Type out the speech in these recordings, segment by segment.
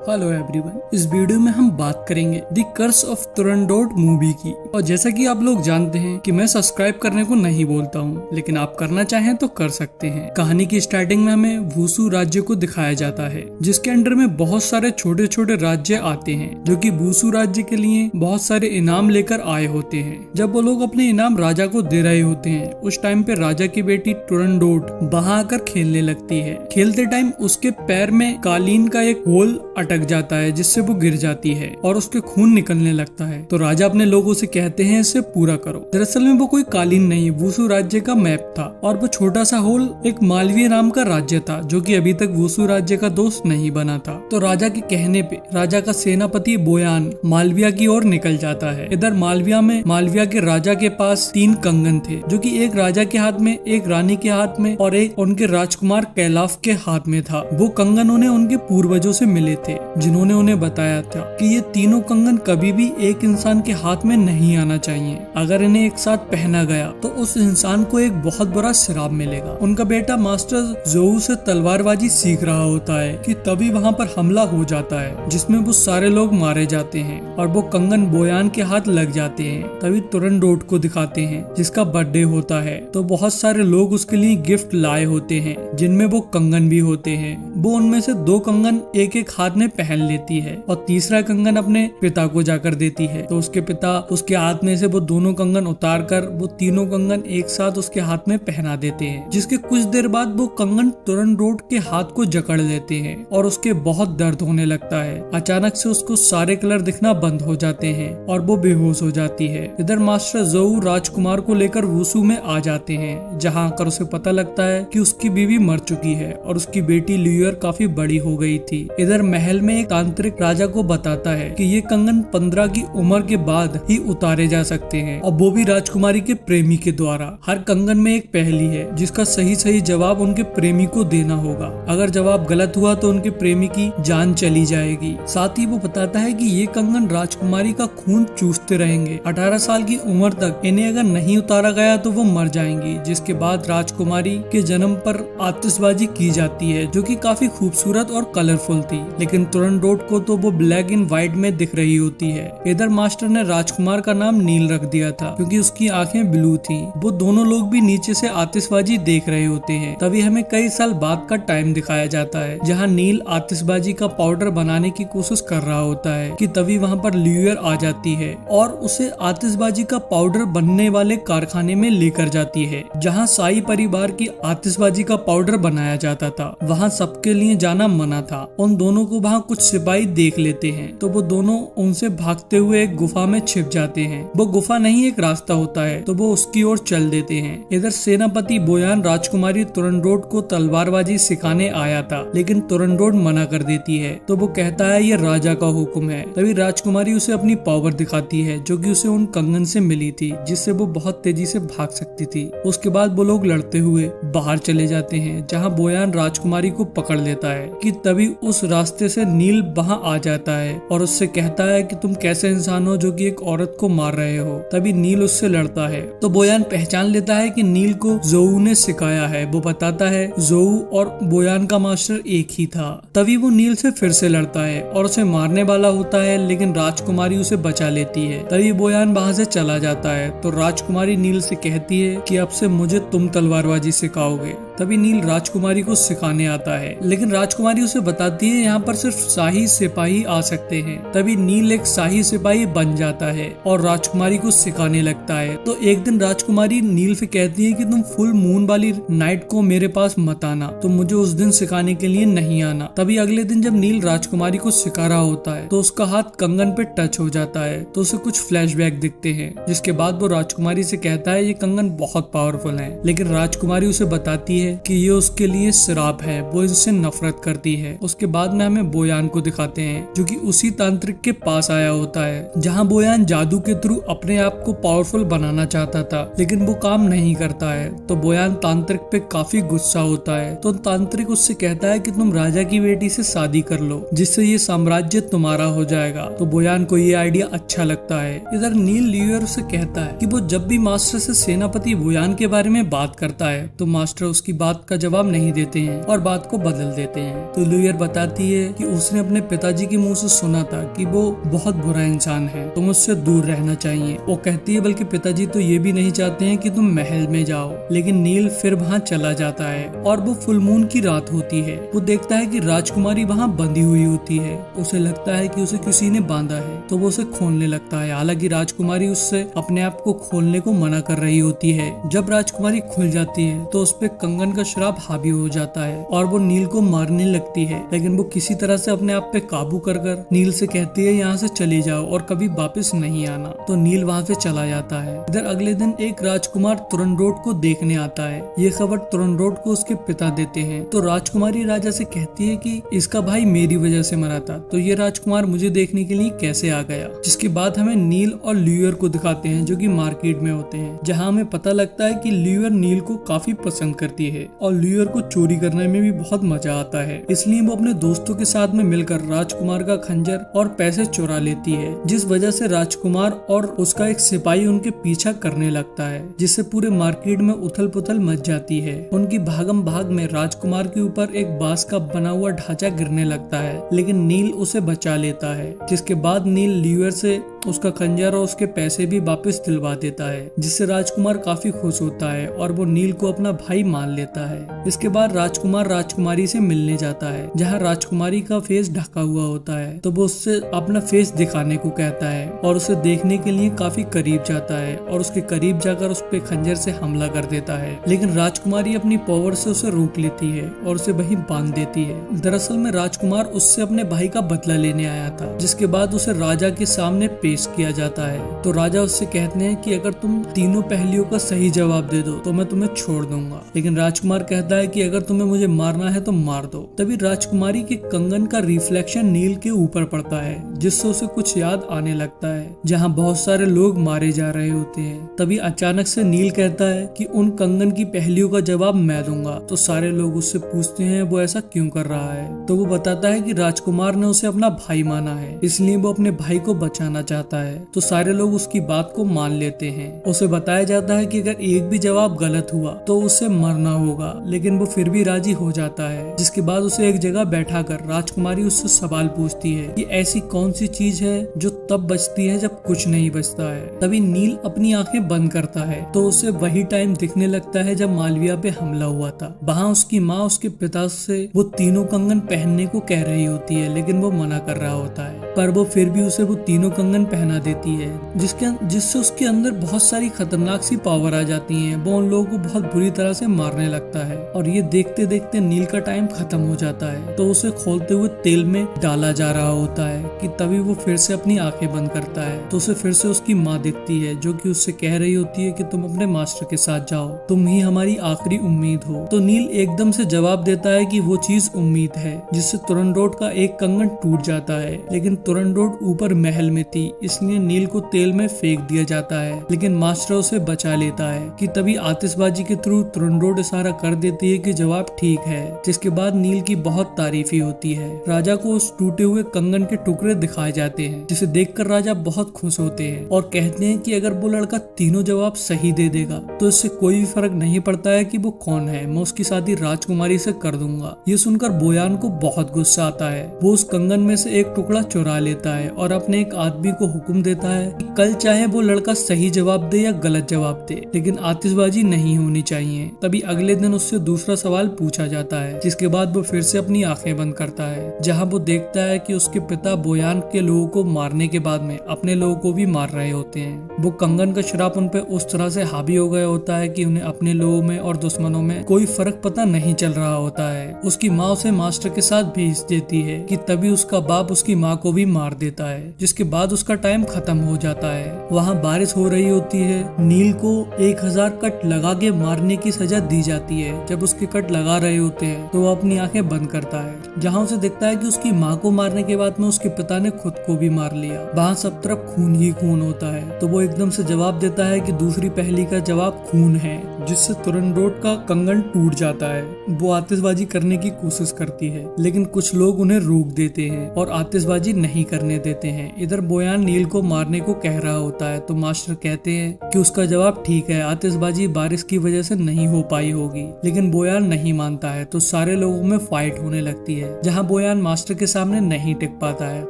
Hello everyone, इस video में हम बात करेंगे द कर्स ऑफ तुरंडोट मूवी की। और जैसा कि आप लोग जानते हैं कि मैं सब्सक्राइब करने को नहीं बोलता हूं, लेकिन आप करना चाहें तो कर सकते हैं। कहानी की स्टार्टिंग में हमें वूसू राज्य को दिखाया जाता है, जिसके अंडर में बहुत सारे छोटे छोटे राज्य आते हैं, जो कि वूसू राज्य के लिए बहुत सारे इनाम लेकर आए होते हैं। जब वो लोग अपने इनाम राजा को दे रहे होते हैं, उस टाइम पे राजा की बेटी तुरंडोट वहां आकर खेलने लगती है। खेलते टाइम उसके पैर में कालीन का एक होल अटक जाता है, जिससे वो गिर जाती है और उसके खून निकलने लगता है। तो राजा अपने लोगों से कहते हैं इसे पूरा करो। दरअसल में वो कोई कालीन नहीं, वूसू राज्य का मैप था, और वो छोटा सा होल एक मालवीय नाम का राज्य था, जो कि अभी तक वूसू राज्य का दोस्त नहीं बना था। तो राजा के कहने पे राजा का सेनापति बोयान मालविया की ओर निकल जाता है। इधर मालविया के राजा के पास 3 कंगन थे, जो कि एक राजा के हाथ में, एक रानी के हाथ में और एक उनके राजकुमार कैलाफ के हाथ में था। वो कंगन उन्हें उनके पूर्वजों से मिले थे, जिन्होंने उन्हें बताया था कि ये तीनों कंगन कभी भी एक इंसान के हाथ में नहीं आना चाहिए। अगर इन्हें एक साथ पहना गया तो उस इंसान को एक बहुत बड़ा श्राप मिलेगा। उनका बेटा मास्टर जोऊ से तलवारबाजी सीख रहा होता है कि तभी वहाँ पर हमला हो जाता है, जिसमें वो सारे लोग मारे जाते हैं और वो कंगन बोयान के हाथ लग जाते हैं। तभी तुरंडोट को दिखाते हैं, जिसका बर्थडे होता है। तो बहुत सारे लोग उसके लिए गिफ्ट लाए होते हैं, जिनमें वो कंगन भी होते हैं। वो उनमें से 2 कंगन एक एक हाथ में पहन लेती है और तीसरा कंगन अपने पिता को जाकर देती है। तो उसके पिता उसके हाथ में से वो दोनों कंगन उतार कर वो तीनों कंगन एक साथ उसके हाथ में पहना देते हैं, जिसके कुछ देर बाद वो कंगन तुरंडोट के हाथ को जकड़ लेते हैं और उसके बहुत दर्द होने लगता है। अचानक से उसको सारे कलर दिखना बंद हो जाते हैं और वो बेहोश हो जाती है। इधर मास्टर जोऊ राजकुमार को लेकर वूसू में आ जाते हैं, जहाँ आकर उसे पता लगता है कि उसकी बीवी मर चुकी है और उसकी बेटी ल्यूयर काफी बड़ी हो गई थी। इधर महल में एक तांत्रिक राजा को बताता है कि ये कंगन 15 की उम्र के बाद ही उतारे जा सकते हैं, और वो भी राजकुमारी के प्रेमी के द्वारा। हर कंगन में एक पहेली है, जिसका सही जवाब उनके प्रेमी को देना होगा। अगर जवाब गलत हुआ तो उनके प्रेमी की जान चली जाएगी। साथ ही वो बताता है कि ये कंगन राजकुमारी का खून चूसते रहेंगे। 18 साल की उम्र तक इन्हें अगर नहीं उतारा गया तो वो मर जाएंगी। जिसके बाद राजकुमारी के जन्म पर आतिशबाजी की जाती है, जो कि काफी खूबसूरत और कलरफुल थी, लेकिन तुरंडोट को तो वो ब्लैक एंड व्हाइट में दिख रही होती है। इधर मास्टर ने राजकुमार का नाम नील रख दिया था, क्योंकि उसकी आंखें ब्लू थी। वो दोनों लोग भी नीचे से आतिशबाजी देख रहे होते हैं। तभी हमें कई साल बाद का टाइम दिखाया जाता है, जहाँ नील आतिशबाजी का पाउडर बनाने की कोशिश कर रहा होता है कि तभी वहाँ पर ल्यूयर आ जाती है और उसे आतिशबाजी का पाउडर बनने वाले कारखाने में लेकर जाती है, जहाँ साई परिवार की आतिशबाजी का पाउडर बनाया जाता था। वहाँ सबके लिए जाना मना था। उन दोनों को वहाँ कुछ सिपाही देख लेते हैं, तो वो दोनों उनसे भागते हुए एक गुफा में छिप जाते हैं। वो गुफा नहीं, एक रास्ता होता है, तो वो उसकी ओर चल देते हैं। इधर सेनापति बोयान राजकुमारी तुरंडोट को तलवारबाजी सिखाने आया था, लेकिन तुरंडोट मना कर देती है। तो वो कहता है ये राजा का हुक्म है। तभी राजकुमारी उसे अपनी पावर दिखाती है, जो कि उसे उन कंगन से मिली थी, जिससे वो बहुत तेजी से भाग सकती थी। उसके बाद वो लोग लड़ते हुए बाहर चले जाते हैं, जहाँ बोयान राजकुमारी को पकड़ लेता है। कि तभी उस रास्ते से नील वहाँ आ जाता है और उससे कहता है कि तुम कैसे इंसान हो जो कि एक औरत को मार रहे हो। तभी नील उससे लड़ता है, तो बोयान पहचान लेता है कि नील को जोऊ ने सिखाया है। वो बताता है जोऊ और बोयान का मास्टर एक ही था। तभी वो नील से फिर से लड़ता है और उसे मारने वाला होता है, लेकिन राजकुमारी उसे बचा लेती है। तभी बोयान वहाँ से चला जाता है, तो राजकुमारी नील से कहती है कि अब से मुझे तुम तलवारबाजी सिखाओगे। तभी नील राजकुमारी को सिखाने आता है, लेकिन राजकुमारी उसे बताती है यहाँ पर सिर्फ शाही सिपाही आ सकते हैं। तभी नील एक शाही सिपाही बन जाता है और राजकुमारी को सिखाने लगता है। तो एक दिन राजकुमारी नील से कहती है कि तुम फुल मून वाली नाइट को मेरे पास मत आना, तो मुझे उस दिन सिखाने के लिए नहीं आना। तभी अगले दिन जब नील राजकुमारी को सिखा रहा होता है, तो उसका हाथ कंगन पे टच हो जाता है, तो उसे कुछ फ्लैशबैक दिखते हैं। जिसके बाद वो राजकुमारी से कहता है ये कंगन बहुत पावरफुल है, लेकिन राजकुमारी उसे बताती है कि ये उसके लिए श्राप है, वो इससे नफरत करती है। उसके बाद में हमें बोयान को दिखाते हैं, जो कि उसी तांत्रिक के पास आया होता है, जहाँ बोयान जादू के थ्रू अपने आप को पावरफुल बनाना चाहता था, लेकिन वो काम नहीं करता है। तो बोयान तांत्रिक पे काफी गुस्सा होता है। तो तांत्रिक उससे कहता है कि तुम राजा की बेटी से शादी कर लो, जिससे ये साम्राज्य तुम्हारा हो जाएगा। तो बोयान को ये आइडिया अच्छा लगता है। इधर नील ल्यूयर से कहता है कि वो जब भी मास्टर से सेनापति बोयान के बारे में बात करता है, तो मास्टर उसकी बात का जवाब नहीं देते हैं और बात को बदल देते हैं। तो लुयर बताती है कि उसने अपने पिताजी के मुंह से सुना था कि वो बहुत बुरा इंसान है, तुम उससे दूर रहना चाहिए। वो कहती है बल्कि पिताजी तो ये भी नहीं चाहते हैं कि तुम महल में जाओ। लेकिन नील फिर वहाँ चला जाता है और वो फुल मून की रात होती है। वो देखता है कि राजकुमारी वहाँ बंधी हुई होती है। उसे लगता है कि उसे किसी ने बांधा है, तो वो उसे खोलने लगता है। हालांकि राजकुमारी उससे अपने आप को खोलने को मना कर रही होती है। जब राजकुमारी खुल जाती है तो उस पे कंगन का श्राप हावी हो जाता है और वो नील को मारने लगती है। लेकिन वो किसी तरह से अपने आप पे काबू कर नील से कहती है यहाँ से चली जाओ और कभी वापस नहीं आना। तो नील वहाँ से चला जाता है। इधर अगले दिन एक राजकुमार तुरंडोट को देखने आता है। ये खबर तुरंडोट को उसके पिता देते हैं। तो राजकुमारी राजा से कहती है कि इसका भाई मेरी वजह से मरा था, तो ये राजकुमार मुझे देखने के लिए कैसे आ गया। जिसके बाद हमें नील और ल्यूयर को दिखाते हैं जो कि मार्केट में होते हैं, जहाँ हमें पता लगता है कि ल्यूयर नील को काफी पसंद करती है और ल्यूयर को चोरी करने में भी बहुत मजा आता है। इसलिए वो अपने दोस्तों के साथ में मिलकर राजकुमार का खंजर और पैसे चुरा लेती है, जिस वजह से राजकुमार और उसका एक सिपाही उनके पीछा करने लगता है, जिससे पूरे मार्केट में उथल पुथल मच जाती है। उनकी भागम भाग में राजकुमार के ऊपर एक बांस का बना हुआ ढांचा गिरने लगता है, लेकिन नील उसे बचा लेता है। जिसके बाद नील ल्यूयर से उसका खंजर और उसके पैसे भी वापस दिलवा देता है, जिससे राजकुमार काफी खुश होता है और वो नील को अपना भाई मान लेता है। इसके बाद राजकुमार राजकुमारी से मिलने जाता है, जहाँ राजकुमारी का फेस ढका हुआ होता है। तो वो उससे अपना फेस दिखाने को कहता है और उसे देखने के लिए काफी करीब जाता है और उसके करीब जाकर उस पे खंजर से हमला कर देता है। लेकिन राजकुमारी अपनी पावर से उसे रोक लेती है और उसे वहीं बांध देती है। दरअसल में राजकुमार उससे अपने भाई का बदला लेने आया था, जिसके बाद उसे राजा के सामने पेश किया जाता है। तो राजा उससे कहते हैं कि अगर तुम तीनों पहेलियों का सही जवाब दे दो तो मैं तुम्हें छोड़ दूंगा। लेकिन राजकुमार कहता है कि अगर तुम्हें मुझे मारना है तो मार दो। तभी राजकुमारी के कंगन का रिफ्लेक्शन नील के ऊपर पड़ता है, जिससे उसे कुछ याद आने लगता है, जहाँ बहुत सारे लोग मारे जा रहे होते हैं। तभी अचानक से नील कहता है कि उन कंगन की पहेलियों का जवाब मैं दूंगा। तो सारे लोग उससे पूछते हैं वो ऐसा क्यों कर रहा है। तो वो बताता है कि राजकुमार ने उसे अपना भाई माना है, इसलिए वो अपने भाई को बचाना चाहता है। तो सारे लोग उसकी बात को मान लेते हैं। उसे बताया जाता है कि अगर एक भी जवाब गलत हुआ तो उसे मरना होगा, लेकिन वो फिर भी राजी हो जाता है। जिसके बाद उसे एक जगह बैठाकर राजकुमारी उससे सवाल पूछती है कि ऐसी कौन सी चीज है जो तब बचती है जब कुछ नहीं बचता है। तभी नील अपनी आंखें बंद करता है तो उसे वही टाइम दिखने लगता है जब मालविया पे हमला हुआ था। वहाँ उसकी माँ उसके पिता से वो तीनों कंगन पहनने को कह रही होती है, लेकिन वो मना कर रहा होता है, पर वो फिर भी उसे वो तीनों कंगन पहना देती है, जिससे उसके अंदर बहुत सारी खतरनाक सी पावर आ जाती हैं। वो उन लोगों को बहुत बुरी तरह से मारने लगता है और ये देखते देखते नील का टाइम खत्म हो जाता है। तो उसे खोलते हुए तेल में डाला जा रहा होता है कि तभी वो फिर से अपनी आंखें बंद करता है। तो उसे फिर से उसकी माँ दिखती है, जो कि उससे कह रही होती है कि तुम अपने मास्टर के साथ जाओ, तुम ही हमारी आखिरी उम्मीद हो। तो नील एकदम से जवाब देता है कि वो चीज उम्मीद है, जिससे तुरंडोट का एक कंगन टूट जाता है। लेकिन तुरंडोट ऊपर महल में थी, इसलिए नील को तेल में फेंक दिया जाता है, लेकिन मास्टर उसे बचा लेता है। कि तभी आतिशबाजी के थ्रू तुरंडोट इशारा कर देती है कि जवाब ठीक है, जिसके बाद नील की बहुत तारीफी होती है। राजा को उस टूटे हुए कंगन के टुकड़े दिखाए जाते हैं, जिसे देखकर राजा बहुत खुश होते हैं और कहते हैं कि अगर वो लड़का तीनों जवाब सही दे देगा तो इससे कोई भी फर्क नहीं पड़ता है कि वो कौन है, मैं उसकी शादी राजकुमारी से कर दूंगा। ये सुनकर बोयान को बहुत गुस्सा आता है। वो उस कंगन में से एक टुकड़ा चुरा लेता है और अपने एक आदमी को हुक्म देता है कि कल चाहे वो लड़का सही जवाब दे या गलत जवाब दे, लेकिन आतिशबाजी नहीं होनी चाहिए। तभी अगले दिन उससे दूसरा सवाल पूछा जाता है, जिसके बाद वो फिर से अपनी आंखें बंद करता है, जहाँ वो देखता है कि उसके पिता बोयान के लोगों को मारने के बाद में अपने लोगों को भी मार रहे होते हैं। वो कंगन का श्राप उन पे उस तरह से हावी हो गया होता है कि उन्हें अपने लोगों में और दुश्मनों में कोई फर्क पता नहीं चल रहा होता है। उसकी माँ उसे मास्टर के साथ भेज देती है कि तभी उसका बाप उसकी माँ को भी मार देता है, जिसके बाद उसका टाइम खत्म हो जाता है। वहाँ बारिश हो रही होती है। नील को 1000 कट लगा के मारने की सजा दी जाती है। जब उसके कट लगा रहे होते हैं तो वो अपनी आंखें बंद करता है, जहाँ उसे दिखता है कि उसकी माँ को मारने के बाद में उसके पिता ने खुद को भी मार लिया। वहाँ सब तरफ खून ही खून होता है। तो वो एकदम से जवाब देता है कि दूसरी पहेली का जवाब खून है, जिससे तुरंडोट का कंगन टूट जाता है। वो आतिशबाजी करने की कोशिश करती है, लेकिन कुछ लोग उन्हें रोक देते हैं और आतिशबाजी नहीं नहीं करने देते हैं। इधर बोयान नील को मारने को कह रहा होता है तो मास्टर कहते हैं कि उसका जवाब ठीक है, आतिशबाजी बारिश की वजह से नहीं हो पाई होगी। लेकिन बोयान नहीं मानता है तो सारे लोगों में फाइट होने लगती है। जहाँ बोयान मास्टर के सामने नहीं टिक पाता है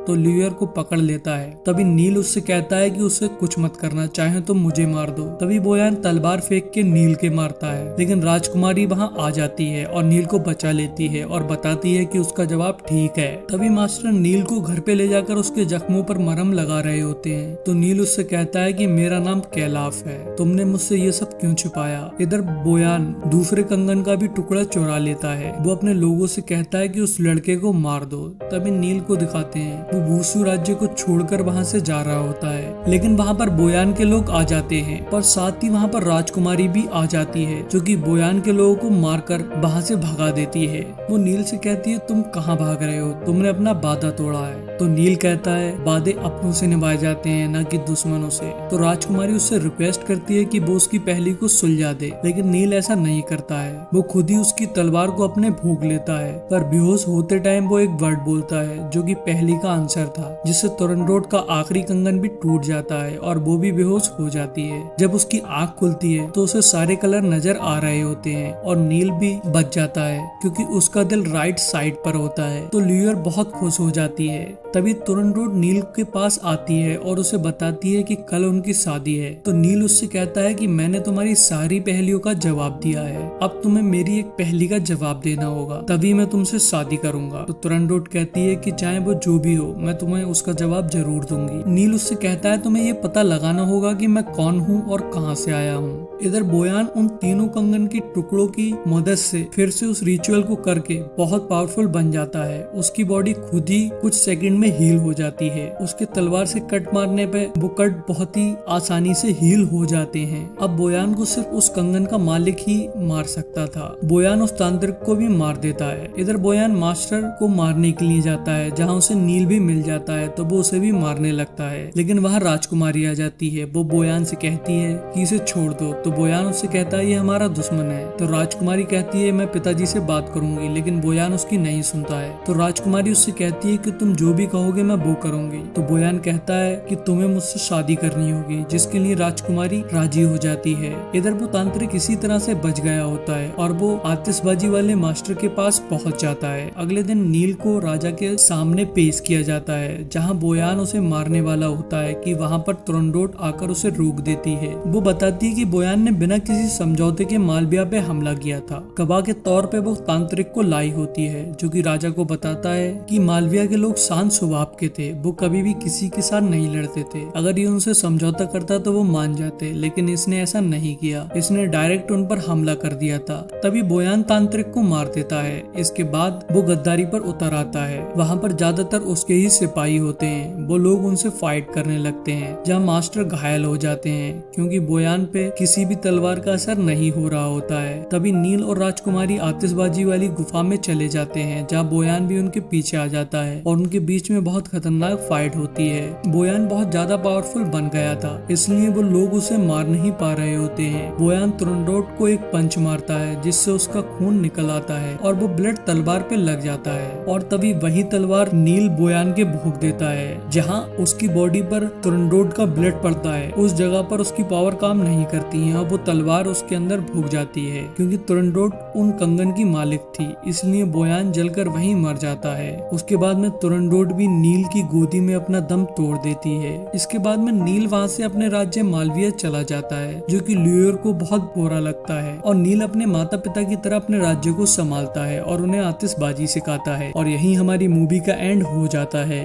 तो ल्यूयर को पकड़ लेता है। तभी नील उससे कहता है कि उससे कुछ मत करना, चाहे तो मुझे मार दो। तभी बोयान तलवार फेंक के नील के मारता है, लेकिन राजकुमारी वहाँ आ जाती है और नील को बचा लेती है और बताती है कि उसका जवाब ठीक है। तभी मास्टर नील को घर पे ले जाकर उसके जख्मों पर मरहम लगा रहे होते हैं तो नील उससे कहता है कि मेरा नाम कैलाफ है, तुमने मुझसे ये सब क्यों छुपाया। इधर बोयान दूसरे कंगन का भी टुकड़ा चुरा लेता है। वो अपने लोगों से कहता है कि उस लड़के को मार दो। तभी नील को दिखाते हैं वो वूशू राज्य को छोड़कर वहाँ से जा रहा होता है, लेकिन वहाँ पर बोयान के लोग आ जाते हैं, पर साथ ही वहाँ पर राजकुमारी भी आ जाती है जो कि बोयान के लोगों को मारकर वहाँ से भगा देती है। वो नील से कहती है तुम कहाँ भाग रहे हो, तुमने अपना वादा तोड़ा है। तो नील कहता है वादे अपनों से निभाए जाते हैं न कि दुश्मनों से। तो राजकुमारी उससे रिक्वेस्ट करती है कि वो उसकी पहेली को सुलझा दे, लेकिन नील ऐसा नहीं करता है। वो खुद ही उसकी तलवार को अपने भोग लेता है, पर बेहोश होते टाइम वो एक वर्ड बोलता है जो कि पहेली का आंसर था, जिससे तुरंडोट का आखिरी कंगन भी टूट जाता है और वो भी बेहोश हो जाती है। जब उसकी आँख खुलती है तो उसे सारे कलर नजर आ रहे होते हैं और नील भी बच जाता है क्योंकि उसका दिल राइट साइड पर होता है। तो ल्यूयर बहुत खुश हो जाती है। तभी तुरंडोट नील के पास आती है और उसे बताती है कि कल उनकी शादी है। तो नील उससे कहता है कि मैंने तुम्हारी सारी पहेलियों का जवाब दिया है, अब तुम्हें मेरी एक पहेली का जवाब देना होगा, तभी मैं तुमसे शादी करूंगा। तो तुरंडोट कहती है कि चाहे वो जो भी हो मैं तुम्हें उसका जवाब जरूर दूंगी। नील उससे कहता है तुम्हें ये पता लगाना होगा कि मैं कौन हूँ और कहाँ से आया हूँ। इधर बोयान उन तीनों कंगन की टुकड़ों की मदद से फिर से उस रिचुअल को करके बहुत पावरफुल बन जाता है। उसकी बॉडी खुद ही कुछ सेकंड में हील हो जाती है। उसके तलवार से कट मारने पे वो कट बहुत ही आसानी से हील हो जाते हैं। अब बोयान को सिर्फ उस कंगन का मालिक ही मार सकता था। बोयान उस तांत्रिक को भी मार देता है। इधर बोयान मास्टर को मारने के लिए जाता है, जहाँ उसे नील भी मिल जाता है तो वो उसे भी मारने लगता है, लेकिन वहाँ राजकुमारी आ जाती है। वो बोयान से कहती है कि इसे छोड़ दो। तो बोयान उससे कहता है ये हमारा दुश्मन है। तो राजकुमारी कहती है मैं पिताजी से बात करूंगी, लेकिन बोयान उसकी नहीं सुनता है। तो राजकुमारी उससे कहती है कि तुम जो भी कहोगे मैं वो करूंगी। तो बोयान कहता है कि तुम्हें मुझसे शादी करनी होगी, जिसके लिए राजकुमारी राजी हो जाती है। इधर वो तांत्रिक इसी तरह से बच गया होता है और वो आतिशबाजी वाले मास्टर के पास पहुंच जाता है। अगले दिन नील को राजा के सामने पेश किया जाता है, जहां बोयान उसे मारने वाला होता है कि वहां पर तुरंडोट आकर उसे रोक देती है। वो बताती है कि बोयान ने बिना किसी समझौते के मालविया पे हमला किया था। गवाह के तौर पे वो तांत्रिक को लाई होती है, जो कि राजा को बताता है कि मालविया के लोग शांत स्वभाव के थे, वो कभी भी किसी के साथ नहीं लड़ते थे। अगर ये उनसे समझौता करता तो वो मान जाते, लेकिन इसने ऐसा नहीं किया। इसने डायरेक्ट उन पर हमला कर दिया था। तभी बोयान तांत्रिक को मार देता है। इसके बाद वो गद्दारी पर उतर आता है। वहाँ पर ज्यादातर उसके ही सिपाही होते हैं। वो लोग उनसे फाइट करने लगते हैं, जहाँ मास्टर घायल हो जाते हैं क्योंकि बोयान पे किसी भी तलवार का असर नहीं हो रहा होता है। तभी नील और राजकुमारी आतिशबाजी वाली गुफा में चले जाते हैं, जहाँ बोयान भी उनके पीछे आ जाता है और उनके बीच में बहुत खतरनाक फाइट होती है। बोयान बहुत ज्यादा पावरफुल बन गया था, इसलिए वो लोग उसे मार नहीं पा रहे होते हैं। बोयान तुरंडोट को एक पंच मारता है, जिससे उसका खून निकल आता है और वो ब्लड तलवार पे लग जाता है। और तभी वही तलवार नील बोयान के भोग देता है। जहाँ उसकी बॉडी पर तुरंडोट का ब्लड पड़ता है, उस जगह पर उसकी पावर काम नहीं करती है और वो तलवार उसके अंदर भुग जाती है। क्योंकि तुरंडोट उन कंगन की मालिक थी, इसलिए बोयान जलकर वहीं मर जाता है। उसके बाद में तुरंडोट भी नील की गोदी में अपना दम तोड़ देती है। इसके बाद में नील वहाँ से अपने राज्य मालविया चला जाता है, जो कि ल्यूयर को बहुत बुरा लगता है। और नील अपने माता पिता की तरह अपने राज्य को संभालता है और उन्हें आतिशबाजी सिखाता है। और यही हमारी मूवी का एंड हो जाता है।